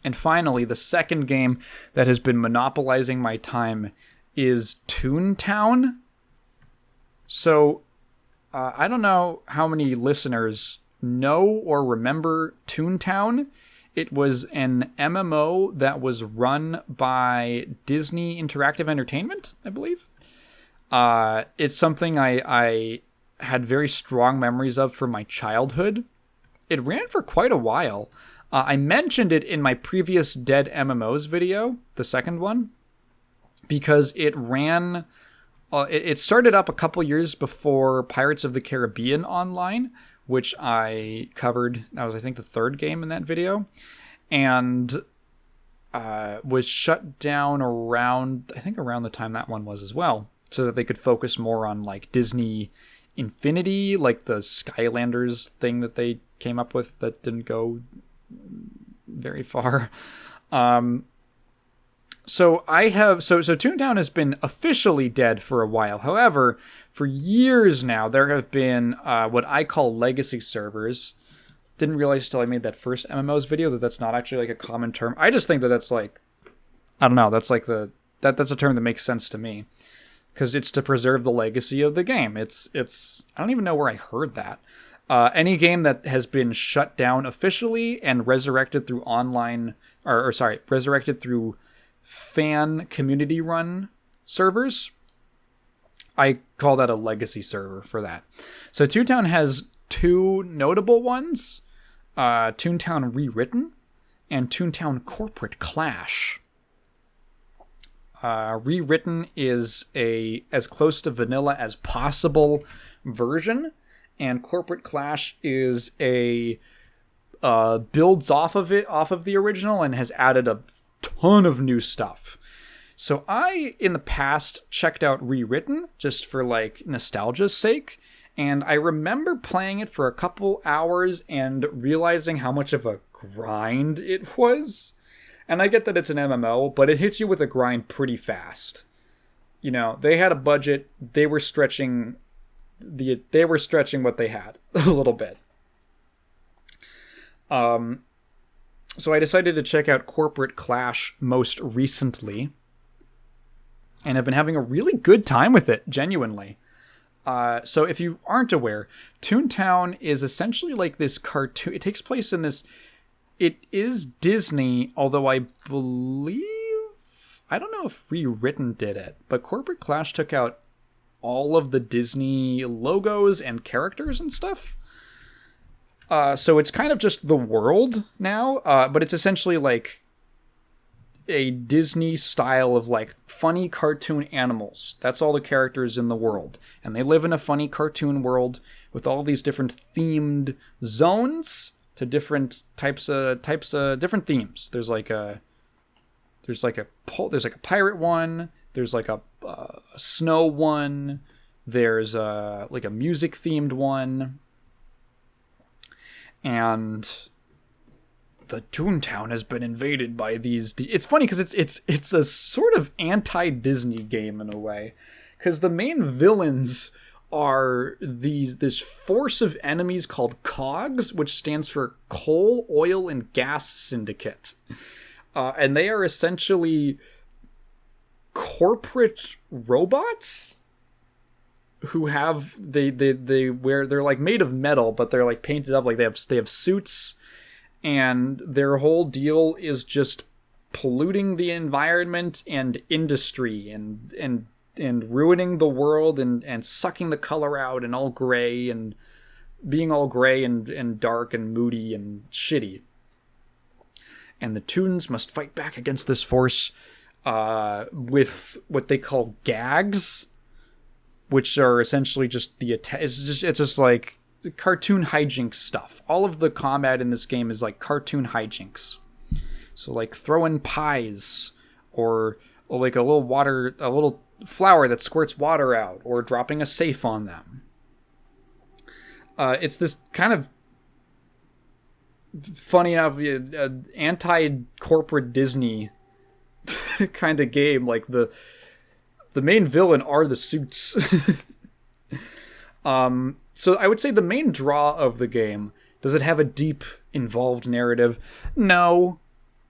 And finally, the second game that has been monopolizing my time is Toontown. So, I don't know how many listeners know or remember Toontown. It was an MMO that was run by Disney Interactive Entertainment, I believe. It's something I had very strong memories of from my childhood. It ran for quite a while. I mentioned it in my previous Dead MMOs video, the second one, because it ran... it started up a couple years before Pirates of the Caribbean Online, which I covered. That was, I think, the third game in that video. And was shut down around the time that one was as well, so that they could focus more on like Disney Infinity, like the Skylanders thing that they came up with that didn't go very far. So Toontown has been officially dead for a while. However, for years now, there have been what I call legacy servers. Didn't realize till I made that first MMOs video that that's not actually like a common term. I just think that that's like, I don't know, that's like that's a term that makes sense to me, because it's to preserve the legacy of the game. It's I don't even know where I heard that. Any game that has been shut down officially and resurrected through resurrected through fan community run servers, I call that a legacy server for that. So Toontown has two notable ones, Toontown Rewritten and Toontown Corporate Clash. Rewritten is a as close to vanilla as possible version, and Corporate Clash is a builds off of the original and has added a ton of new stuff. So I, in the past, checked out Rewritten just for like nostalgia's sake, and I remember playing it for a couple hours and realizing how much of a grind it was. And I get that it's an MMO, but it hits you with a grind pretty fast. You know, they had a budget, they were stretching what they had a little bit. So I decided to check out Corporate Clash most recently, and I've been having a really good time with it, genuinely. So if you aren't aware, Toontown is essentially like this cartoon. It takes place in this... It is Disney, although I believe... I don't know if Rewritten did it, but Corporate Clash took out all of the Disney logos and characters and stuff. So it's kind of just the world now, but it's essentially like a Disney style of like funny cartoon animals. That's all the characters in the world. And they live in a funny cartoon world with all these different themed zones to different types of different themes. There's like a pirate one, there's like a snow one, there's like a music themed one. And the Toontown has been invaded by these... It's funny because it's a sort of anti-Disney game in a way. Because the main villains are this force of enemies called COGS, which stands for Coal, Oil, and Gas Syndicate. And they are essentially corporate robots who have they're like made of metal, but they're like painted up, like they have suits, and their whole deal is just polluting the environment and industry and ruining the world and sucking the color out and all gray and being all gray and dark and moody and shitty. And the Toons must fight back against this force with what they call gags, which are essentially just it's just like cartoon hijinks stuff. All of the combat in this game is like cartoon hijinks. So like throwing pies, or like a little flower that squirts water out, or dropping a safe on them. It's this kind of funny enough anti-corporate Disney kind of game. Like the main villain are the suits. So I would say the main draw of the game, does it have a deep, involved narrative? No.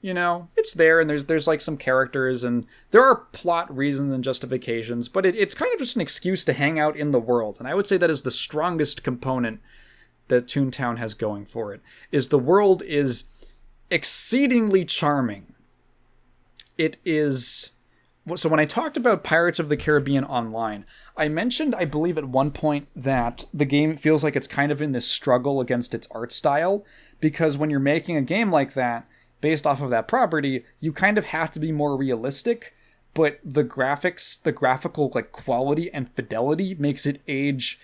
it's there, and there's like some characters, and there are plot reasons and justifications, but it's kind of just an excuse to hang out in the world. And I would say that is the strongest component that Toontown has going for it, is the world is exceedingly charming. It is... So when I talked about Pirates of the Caribbean Online, I mentioned, I believe at one point, that the game feels like it's kind of in this struggle against its art style, because when you're making a game like that, based off of that property, you kind of have to be more realistic, but the graphics, the graphical like quality and fidelity makes it age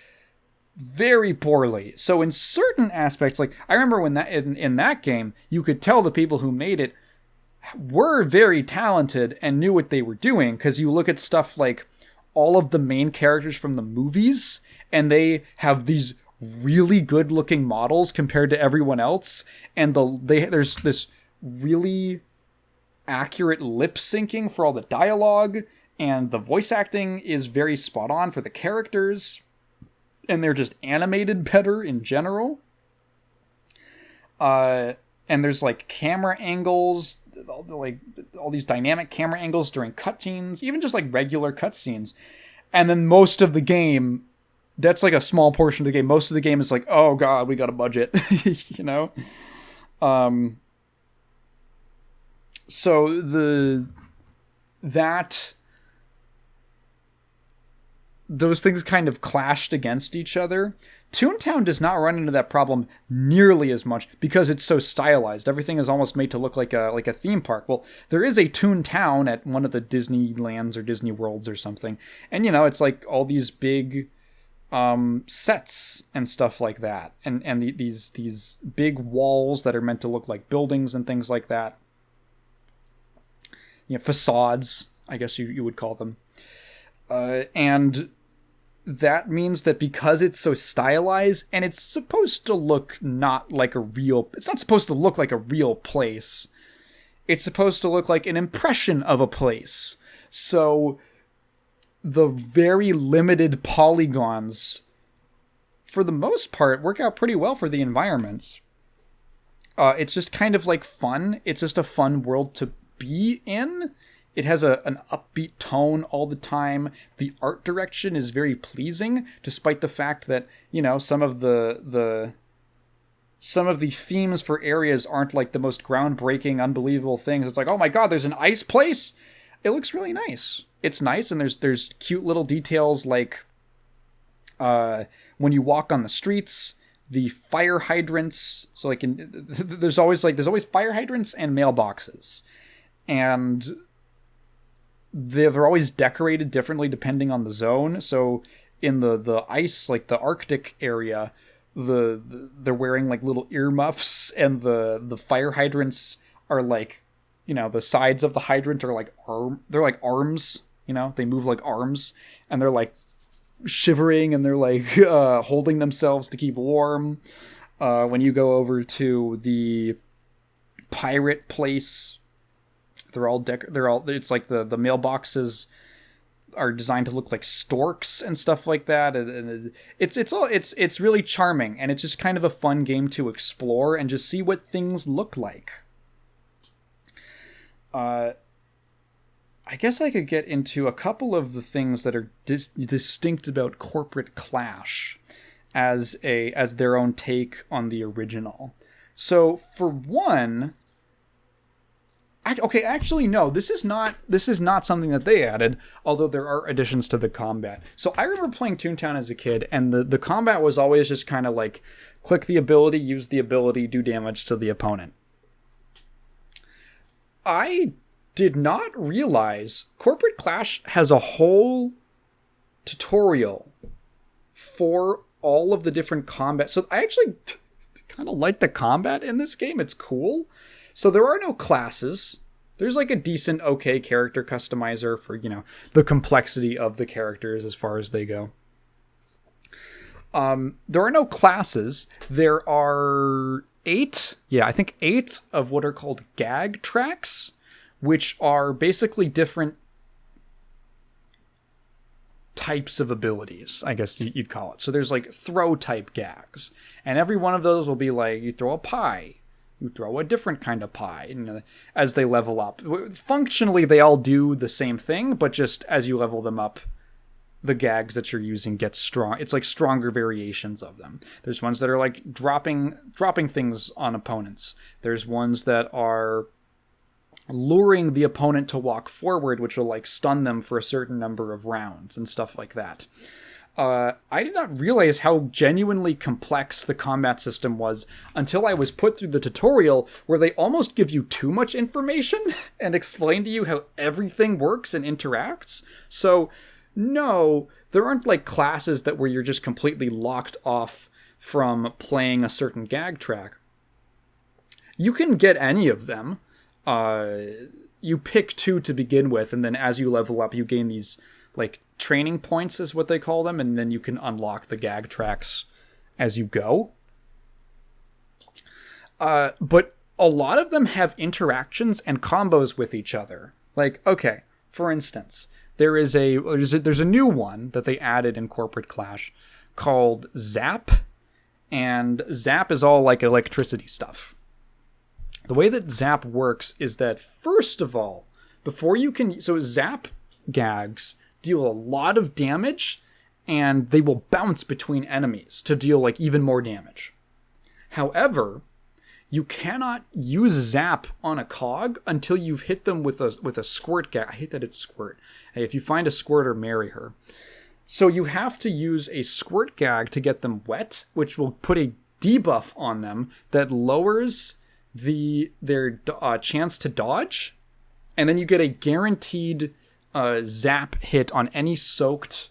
very poorly. So in certain aspects, like I remember when that in that game, you could tell the people who made it were very talented and knew what they were doing, because you look at stuff like all of the main characters from the movies, and they have these really good looking models compared to everyone else, and there's this really accurate lip syncing for all the dialogue, and the voice acting is very spot on for the characters, and they're just animated better in general. And there's like camera angles, like all these dynamic camera angles during cutscenes, even just like regular cutscenes. And then most of the game, that's like a small portion of the game. Most of the game is like, oh god, we got a budget, So those things kind of clashed against each other. Toontown does not run into that problem nearly as much because it's so stylized. Everything is almost made to look like a theme park. Well, there is a Toontown at one of the Disneylands or Disney Worlds or something, and it's like all these big sets and stuff like that, and these big walls that are meant to look like buildings and things like that. Facades, I guess you would call them. And that means that because it's so stylized, and it's supposed to look it's not supposed to look like a real place. It's supposed to look like an impression of a place. So the very limited polygons, for the most part, work out pretty well for the environments. It's just kind of like fun. It's just a fun world to be in. It has an upbeat tone all the time. The art direction is very pleasing, despite the fact that some of the themes for areas aren't like the most groundbreaking, unbelievable things. It's like, oh my god, there's an ice place. It looks really nice. It's nice, and there's cute little details like when you walk on the streets, the fire hydrants. So like there's always fire hydrants and mailboxes. And they're always decorated differently depending on the zone. So in the ice, like the Arctic area, they're wearing like little earmuffs, and the fire hydrants are like, the sides of the hydrant are like they're like arms, they move like arms, and they're like shivering, and they're like holding themselves to keep warm. When you go over to the pirate place, it's like the mailboxes are designed to look like storks and stuff like that, and it's really charming, and it's just kind of a fun game to explore and just see what things look like. I guess I could get into a couple of the things that are distinct about Corporate Clash as their own take on the original. So for one, actually, no, this is not something that they added, although there are additions to the combat. So I remember playing Toontown as a kid, and the combat was always just kind of like, click the ability, use the ability, do damage to the opponent. I did not realize Corporate Clash has a whole tutorial for all of the different combat. So I actually kind of like the combat in this game. It's cool. So there are no classes. There's like a decent, okay character customizer for, the complexity of the characters as far as they go. There are no classes. There are 8 of what are called gag tracks, which are basically different types of abilities, I guess you'd call it. So there's like throw type gags, and every one of those will be like, you throw a pie, you throw a different kind of pie, as they level up. Functionally, they all do the same thing, but just as you level them up, the gags that you're using get strong. It's like stronger variations of them. There's ones that are like dropping things on opponents. There's ones that are luring the opponent to walk forward, which will like stun them for a certain number of rounds and stuff like that. I did not realize how genuinely complex the combat system was until I was put through the tutorial, where they almost give you too much information and explain to you how everything works and interacts. So, no, there aren't like classes where you're just completely locked off from playing a certain gag track. You can get any of them. You pick 2 to begin with, and then as you level up, you gain these like training points is what they call them, and then you can unlock the gag tracks as you go. But a lot of them have interactions and combos with each other. Like, okay, for instance, there's a new one that they added in Corporate Clash called Zap, and Zap is all like electricity stuff. The way that Zap works is that, first of all, so Zap gags deal a lot of damage, and they will bounce between enemies to deal like even more damage. However, you cannot use Zap on a cog until you've hit them with a squirt gag. I hate that it's squirt. Hey, if you find a squirter, marry her. So you have to use a squirt gag to get them wet, which will put a debuff on them that lowers their chance to dodge, and then you get a guaranteed zap hit on any soaked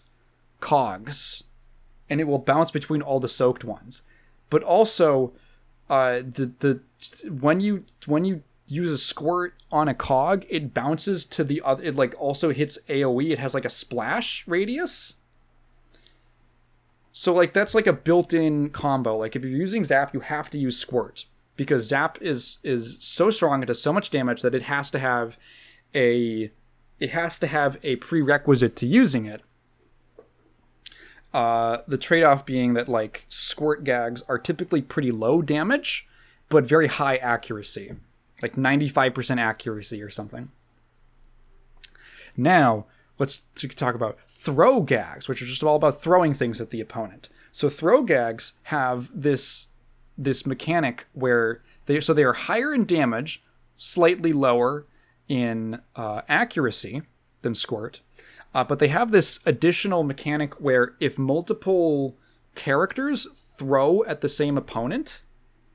cogs, and it will bounce between all the soaked ones. But also, when you use a squirt on a cog, it bounces to the other. It like also hits AOE. It has like a splash radius. So like that's like a built-in combo. Like if you're using Zap, you have to use Squirt, because Zap is so strong, it does so much damage that it has to have a prerequisite to using it. The trade-off being that like Squirt gags are typically pretty low damage, but very high accuracy, like 95% accuracy or something. Now, let's talk about throw gags, which are just all about throwing things at the opponent. So throw gags have this mechanic where they are higher in damage, slightly lower in accuracy than Squirt, but they have this additional mechanic where if multiple characters throw at the same opponent,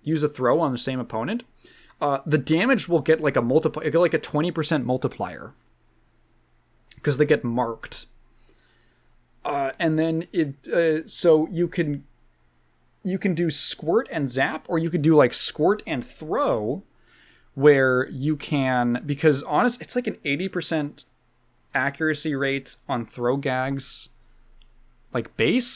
use a throw on the same opponent, the damage will get like a 20% multiplier, because they get marked. And then so you can do Squirt and Zap, or you could do like Squirt and Throw, where you can, because it's like an 80% accuracy rate on throw gags, like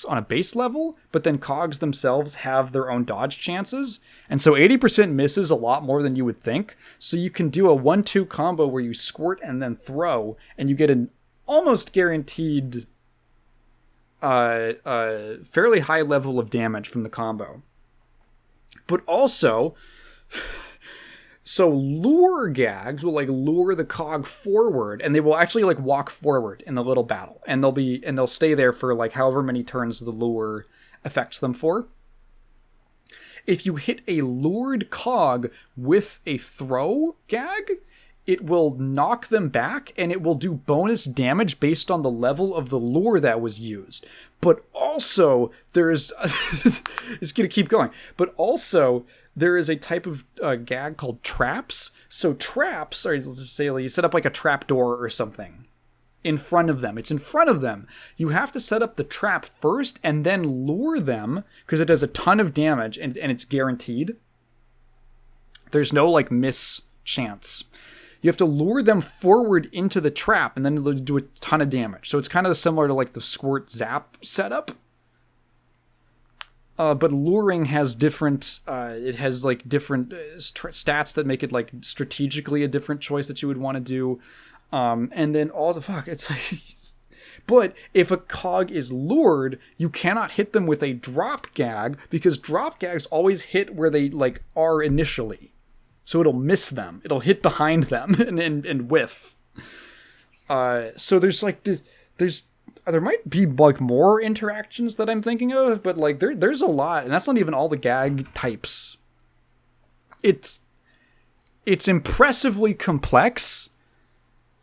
on a base level, but then cogs themselves have their own dodge chances, and so 80% misses a lot more than you would think. So you can do a 1-2 combo where you Squirt and then Throw, and you get an almost guaranteed fairly high level of damage from the combo. But also, so lure gags will like lure the cog forward, and they will actually like walk forward in the little battle, and they'll stay there for like however many turns the lure affects them for. If you hit a lured cog with a throw gag, it will knock them back, and it will do bonus damage based on the level of the lure that was used. But also, there's it's gonna keep going. But also, there is a type of gag called traps. So traps, or let's just say you set up like a trap door or something in front of them. It's in front of them. You have to set up the trap first and then lure them, because it does a ton of damage and it's guaranteed. There's no like miss chance. You have to lure them forward into the trap, and then they'll do a ton of damage. So it's kind of similar to like the Squirt Zap setup. But luring has different, it has like different stats that make it like strategically a different choice that you would want to do. And then it's like, but if a cog is lured, you cannot hit them with a drop gag, because drop gags always hit where they like are initially. so it'll miss them. It'll hit behind them and whiff. So there's like there might be like more interactions that I'm thinking of, but like there's a lot, and that's not even all the gag types. It's impressively complex,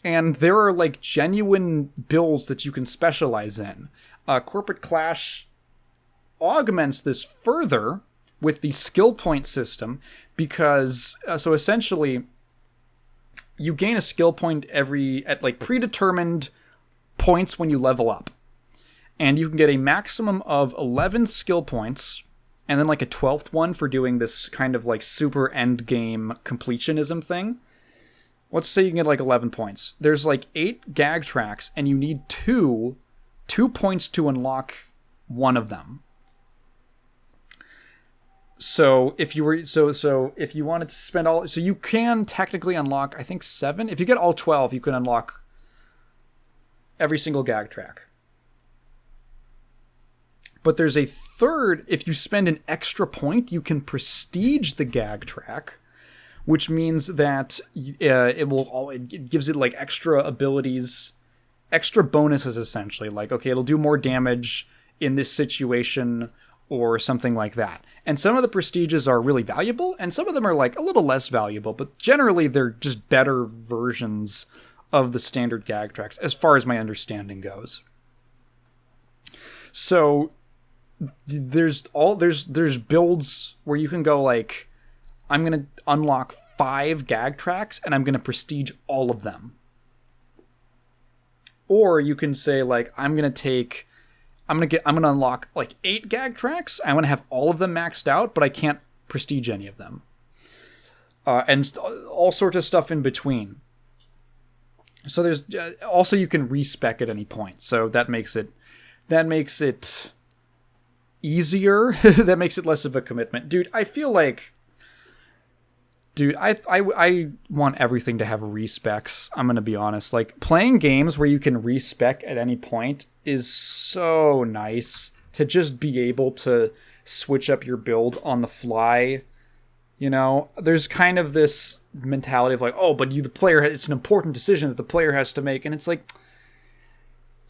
and there are like genuine builds that you can specialize in. Corporate Clash augments this further with the skill point system, because so essentially you gain a skill point at like predetermined points when you level up, and you can get a maximum of 11 skill points, and then like a 12th one for doing this kind of like super end game completionism thing. Let's say you can get like 11 points. There's like 8 gag tracks, and you need two points to unlock one of them. So if you were if you wanted to spend all, so you can technically unlock, I think 7. If you get all 12, you can unlock every single gag track. But there's a third, if you spend an extra point, you can prestige the gag track, which means that it gives it like extra abilities, extra bonuses essentially. Like, okay, it'll do more damage in this situation or something like that. And some of the prestiges are really valuable, and some of them are like a little less valuable, but generally they're just better versions of the standard gag tracks, as far as my understanding goes. So there's builds where you can go like, I'm gonna unlock 5 gag tracks and I'm gonna prestige all of them. Or you can say like, I'm gonna unlock like 8 gag tracks. I'm gonna have all of them maxed out, but I can't prestige any of them. And all sorts of stuff in between. So there's also, you can respec at any point. So that makes it easier. That makes it less of a commitment. Dude, I feel like, I want everything to have respecs. I'm going to be honest. Like, playing games where you can respec at any point is so nice, to just be able to switch up your build on the fly. You know, there's kind of this mentality of like, oh, but the player, it's an important decision that the player has to make. And it's like,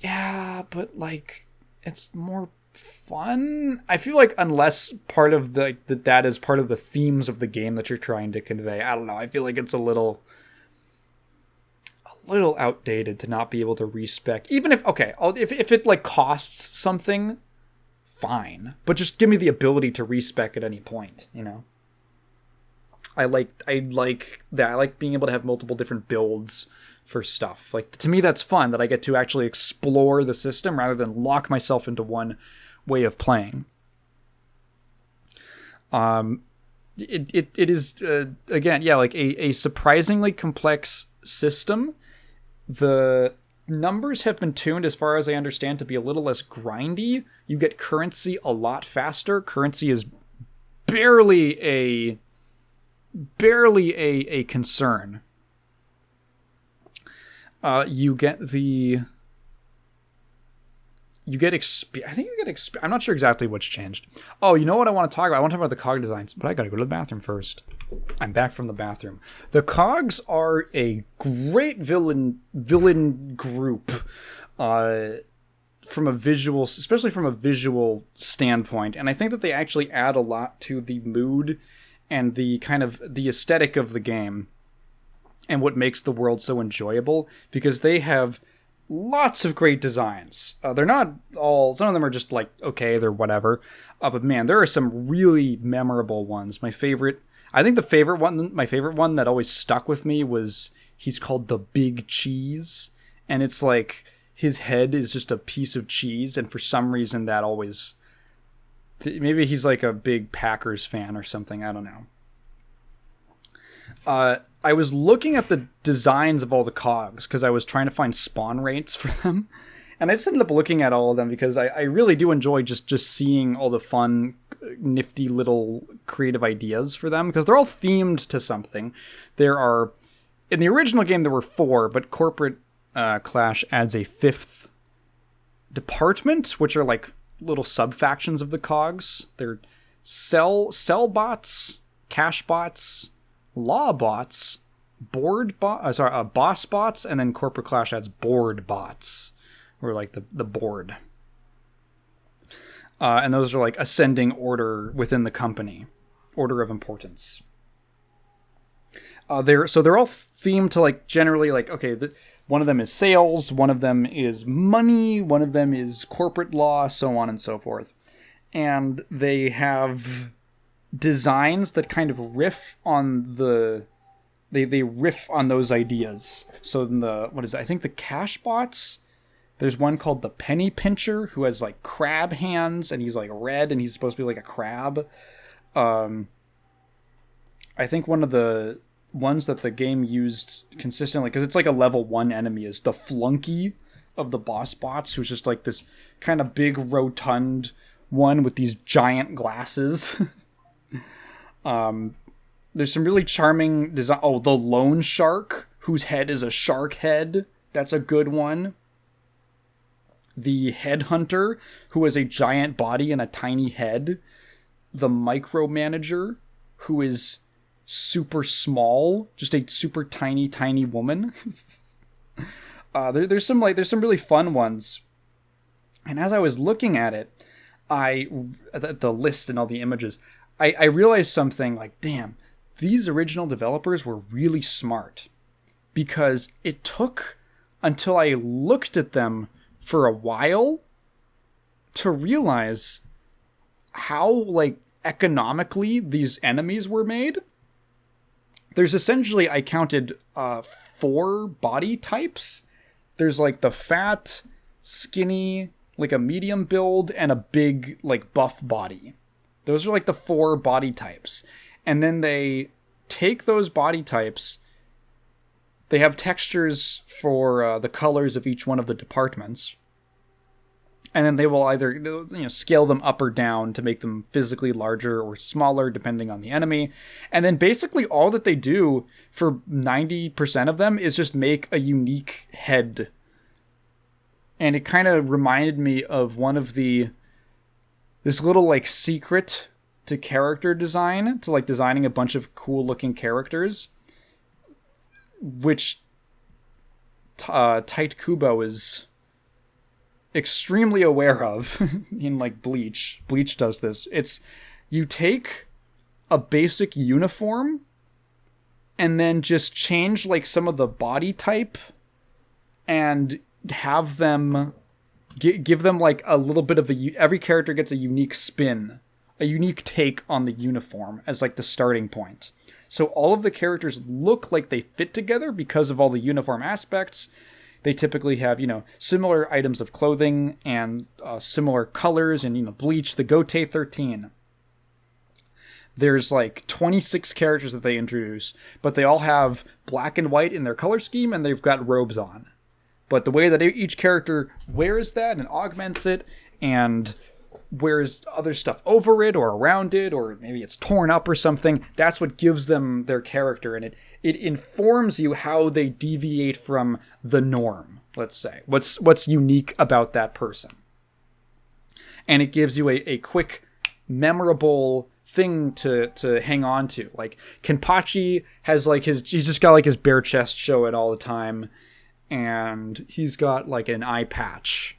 yeah, but like, it's more fun. I feel like unless part of that is part of the themes of the game that you're trying to convey, I don't know. I feel like it's a little outdated to not be able to respec. Even if it like costs something, fine, but just give me the ability to respec at any point, you know? I like that. I like being able to have multiple different builds for stuff. Like, to me, that's fun, that I get to actually explore the system rather than lock myself into one way of playing. It is again, yeah, like a surprisingly complex system. The numbers have been tuned, as far as I understand, to be a little less grindy. You get currency a lot faster. Currency is barely a concern. You get I'm not sure exactly what's changed. Oh, you know what I want to talk about? I want to talk about the cog designs, but I gotta go to the bathroom first. I'm back from the bathroom. The cogs are a great villain group, especially from a visual standpoint, and I think that they actually add a lot to the mood and the kind of the aesthetic of the game, and what makes the world so enjoyable, because they have lots of great designs. They're not all, some of them are just like, okay, they're whatever. But man, there are some really memorable ones. My favorite one that always stuck with me was, he's called the Big Cheese. And it's like, his head is just a piece of cheese. And for some reason that always, maybe he's like a big Packers fan or something. I don't know. I was looking at the designs of all the cogs because I was trying to find spawn rates for them. And I just ended up looking at all of them because I really do enjoy just seeing all the fun, nifty little creative ideas for them, because they're all themed to something. There are, in the original game, there were 4, but Corporate Clash adds a 5th department, which are like little sub-factions of the cogs. They're cell bots, cash bots, law bots, boss bots, and then Corporate Clash adds board bots, or like the board. And those are like ascending order within the company, order of importance. They're all themed to like generally like, okay, one of them is sales, one of them is money, one of them is corporate law, so on and so forth. And they have designs that kind of riff on they riff on those ideas. So in I think the cash bots, there's one called the Penny Pincher who has like crab hands and he's like red and he's supposed to be like a crab. I think one of the ones that the game used consistently, because it's like a level 1 enemy, is the Flunky of the boss bots, who's just like this kind of big rotund one with these giant glasses. There's some really charming design. Oh, the Loan Shark, whose head is a shark head. That's a good one. The Headhunter, who has a giant body and a tiny head. The Micromanager, who is super small, just a super tiny woman. There's some really fun ones. And as I was looking at it, the list and all the images, I realized something like, damn, these original developers were really smart, because it took until I looked at them for a while to realize how like economically these enemies were made. There's essentially, I counted 4 body types. There's like the fat, skinny, like a medium build, and a big like buff body. Those are like the 4 body types. And then they take those body types. They have textures for the colors of each one of the departments. And then they will either scale them up or down to make them physically larger or smaller, depending on the enemy. And then basically all that they do for 90% of them is just make a unique head. And it kind of reminded me of this little like secret to character design, to like designing a bunch of cool looking characters, which Tight Kubo is extremely aware of in like Bleach. Bleach does this. It's, you take a basic uniform and then just change like some of the body type and have them give them like a little bit of every character gets a unique spin, a unique take on the uniform as like the starting point. So all of the characters look like they fit together because of all the uniform aspects. They typically have, similar items of clothing and similar colors. And, Bleach, the Gote 13. There's like 26 characters that they introduce, but they all have black and white in their color scheme, and they've got robes on. But the way that each character wears that and augments it and wears other stuff over it or around it, or maybe it's torn up or something, that's what gives them their character. And it informs you how they deviate from the norm, let's say. What's unique about that person. And it gives you a quick, memorable thing to hang on to. Like, Kenpachi has like he's just got like his bare chest showing all the time, and he's got like an eye patch.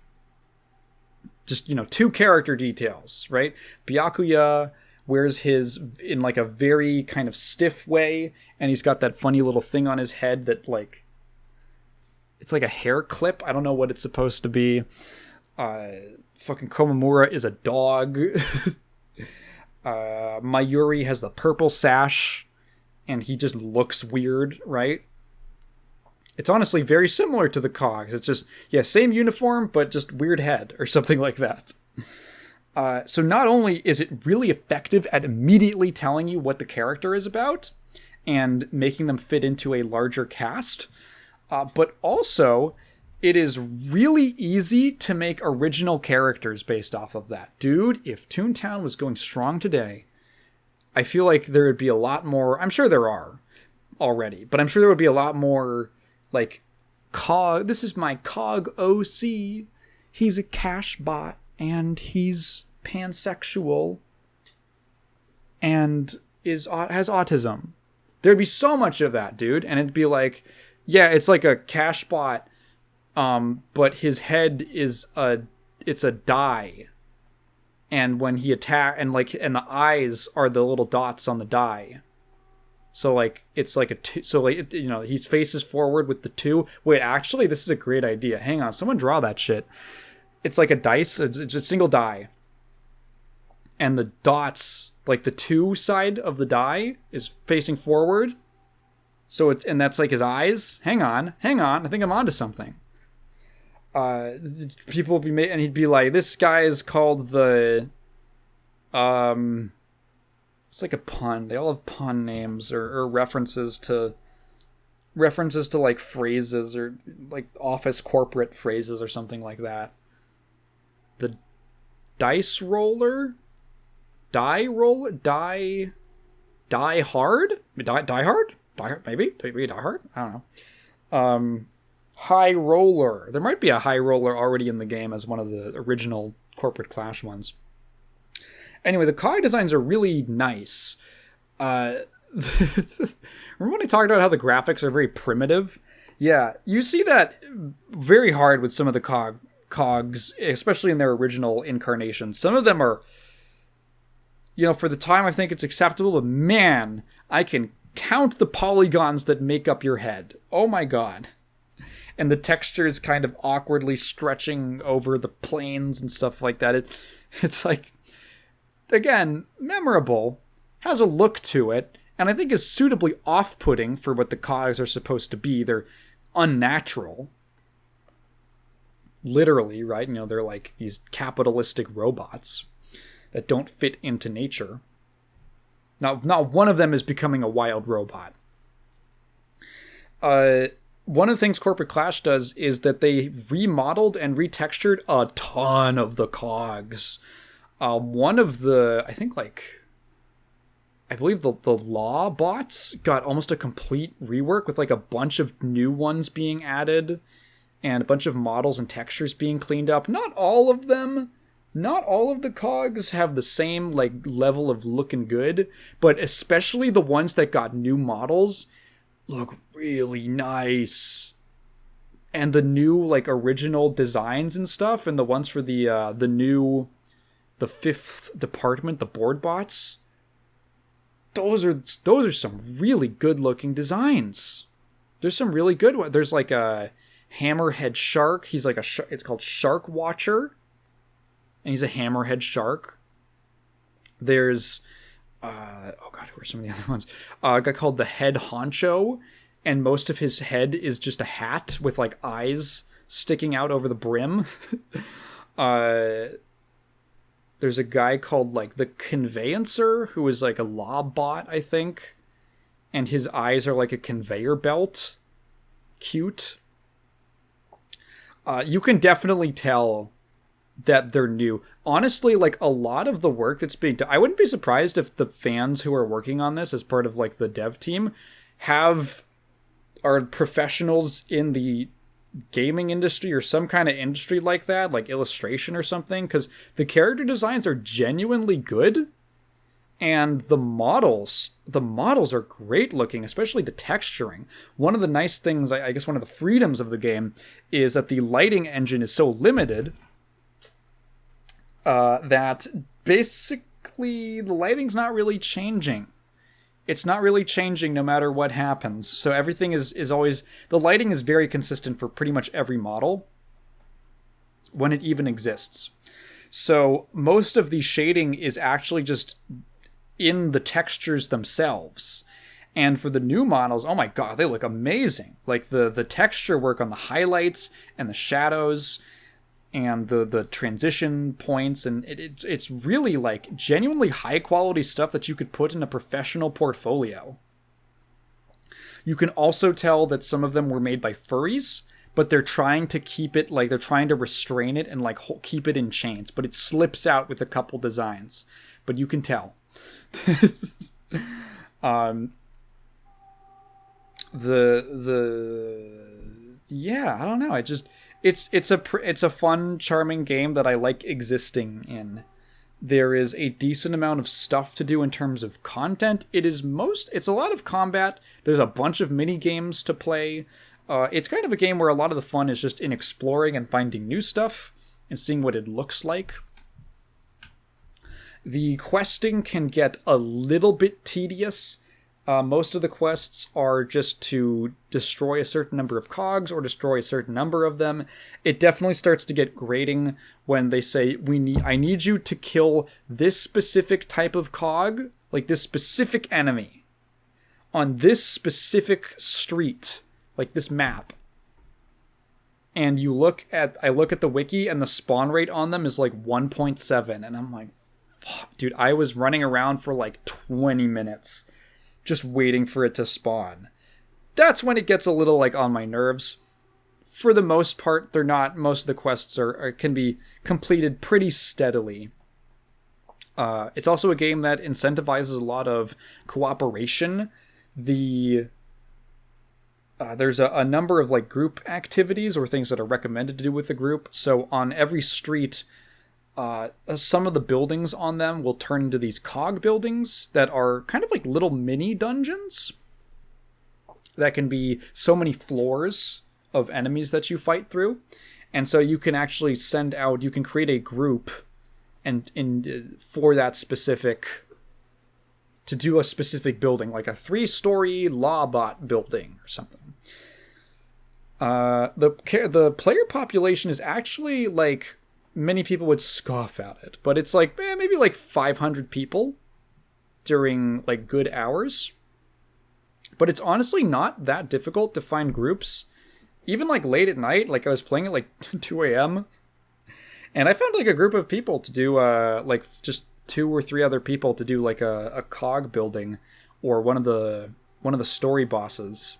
Just, 2 character details, right? Byakuya wears his in like a very kind of stiff way, and he's got that funny little thing on his head that like, it's like a hair clip. I don't know what it's supposed to be. Fucking Komamura is a dog. Mayuri has the purple sash, and he just looks weird, right? It's honestly very similar to the Cogs. It's just, same uniform, but just weird head or something like that. So not only is it really effective at immediately telling you what the character is about and making them fit into a larger cast, but also it is really easy to make original characters based off of that. Dude, if Toontown was going strong today, I feel like there would be a lot more, I'm sure there are already, but I'm sure there would be a lot more like, Cog, this is my Cog OC. He's a cash bot, and he's pansexual, and has autism. There'd be so much of that, dude. And it'd be like, yeah, it's like a cash bot, but his head is it's a die. And when he and the eyes are the little dots on the die. So like it's like a two. So like he faces forward with the two. Wait, actually, this is a great idea. Hang on, someone draw that shit. It's like a dice. It's a single die, and the dots, like the two side of the die, is facing forward. So and that's like his eyes. Hang on. I think I'm onto something. People would be and he'd be like, this guy is called the it's like a pun. They all have pun names or references to like phrases or like office corporate phrases or something like that. The dice roller, die hard, maybe die hard. I don't know. High roller. There might be a high roller already in the game as one of the original Corporate Clash ones. Anyway, the cog designs are really nice. Remember when I talked about how the graphics are very primitive? Yeah, you see that very hard with some of the cogs, especially in their original incarnations. Some of them are, for the time I think it's acceptable, but man, I can count the polygons that make up your head. Oh my god. And the textures kind of awkwardly stretching over the planes and stuff like that. It's like, again, memorable, has a look to it, and I think is suitably off-putting for what the cogs are supposed to be. They're unnatural. Literally, right? They're like these capitalistic robots that don't fit into nature. Not one of them is becoming a wild robot. One of the things Corporate Clash does is that they remodeled and retextured a ton of the cogs. One of the, I believe the law bots got almost a complete rework with like a bunch of new ones being added and a bunch of models and textures being cleaned up. Not all of the cogs have the same like level of looking good, but especially the ones that got new models look really nice. And the new like original designs and stuff, and the ones for the fifth department, the board bots, those are some really good looking designs. There's some really good ones. There's like a hammerhead shark. He's like it's called Shark Watcher, and he's a hammerhead shark. There's who are some of the other ones? A guy called the Head Honcho, and most of his head is just a hat with like eyes sticking out over the brim. There's a guy called like the Conveyancer, who is like a law bot, I think, and his eyes are like a conveyor belt. Cute. You can definitely tell that they're new. Honestly, like a lot of the work that's being done, I wouldn't be surprised if the fans who are working on this as part of like the dev team are professionals in the gaming industry or some kind of industry like that, like illustration or something, because the character designs are genuinely good, and the models are great looking, especially the texturing. One of the nice things, I guess one of the freedoms of the game, is that the lighting engine is so limited that basically the lighting's not really changing. It's not really changing no matter what happens. So everything is always... The lighting is very consistent for pretty much every model when it even exists. So most of the shading is actually just in the textures themselves. And for the new models, oh my god, they look amazing. Like the texture work on the highlights and the shadows and the transition points, and it's really like genuinely high quality stuff that you could put in a professional portfolio. You can also tell that some of them were made by furries, but they're trying to keep it, like they're trying to restrain it and like keep it in chains, but it slips out with a couple designs, but you can tell. Yeah, I don't know. It's a fun, charming game that I like existing in. There is a decent amount of stuff to do in terms of content. It's a lot of combat. There's a bunch of mini games to play. It's kind of a game where a lot of the fun is just in exploring and finding new stuff and seeing what it looks like. The questing can get a little bit tedious. Most of the quests are just to destroy a certain number of cogs or destroy a certain number of them. It definitely starts to get grating when they say, I need you to kill this specific type of cog, like this specific enemy, on this specific street, like this map. And I look at the wiki and the spawn rate on them is like 1.7. And I'm like, fuck, dude, I was running around for like 20 minutes just waiting for it to spawn. That's when it gets a little like on my nerves. For the most part, they're not. Most of the quests can be completed pretty steadily. It's also a game that incentivizes a lot of cooperation. There's a number of like group activities or things that are recommended to do with the group. So on every street, some of the buildings on them will turn into these cog buildings that are kind of like little mini dungeons that can be so many floors of enemies that you fight through. And so you can actually you can create a group for that specific, to do a specific building, like a 3-story Lawbot building or something. The player population is actually like, many people would scoff at it, but it's like maybe like 500 people during like good hours. But it's honestly not that difficult to find groups, even like late at night. Like I was playing at like 2 a.m. and I found like a group of people to do like just 2 or 3 other people to do like a cog building or one of the story bosses.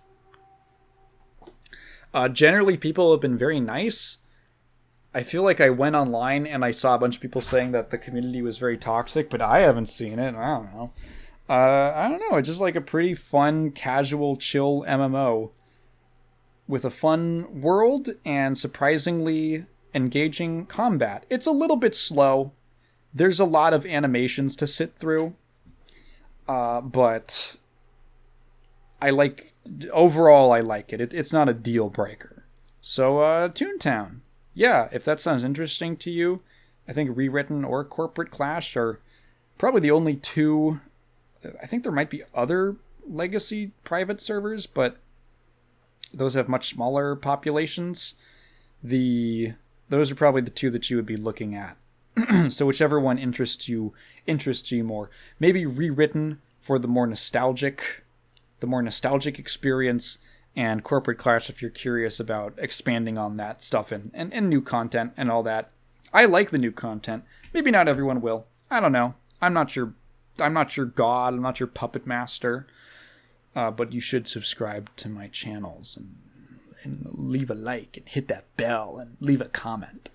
Generally, people have been very nice. I feel like I went online and I saw a bunch of people saying that the community was very toxic, but I haven't seen it. I don't know. It's just like a pretty fun, casual, chill MMO with a fun world and surprisingly engaging combat. It's a little bit slow. There's a lot of animations to sit through. But overall I like it. It's not a deal breaker. So, Toontown. Yeah, if that sounds interesting to you, I think Rewritten or Corporate Clash are probably the only two. I think there might be other legacy private servers, but those have much smaller populations. Those are probably the two that you would be looking at. So whichever one interests you more. Maybe Rewritten for the more nostalgic experience, and Corporate Clash if you're curious about expanding on that stuff and new content and all that. I like the new content. Maybe not everyone will. I don't know. I'm not your god. I'm not your puppet master. But you should subscribe to my channels and leave a like and hit that bell and leave a comment.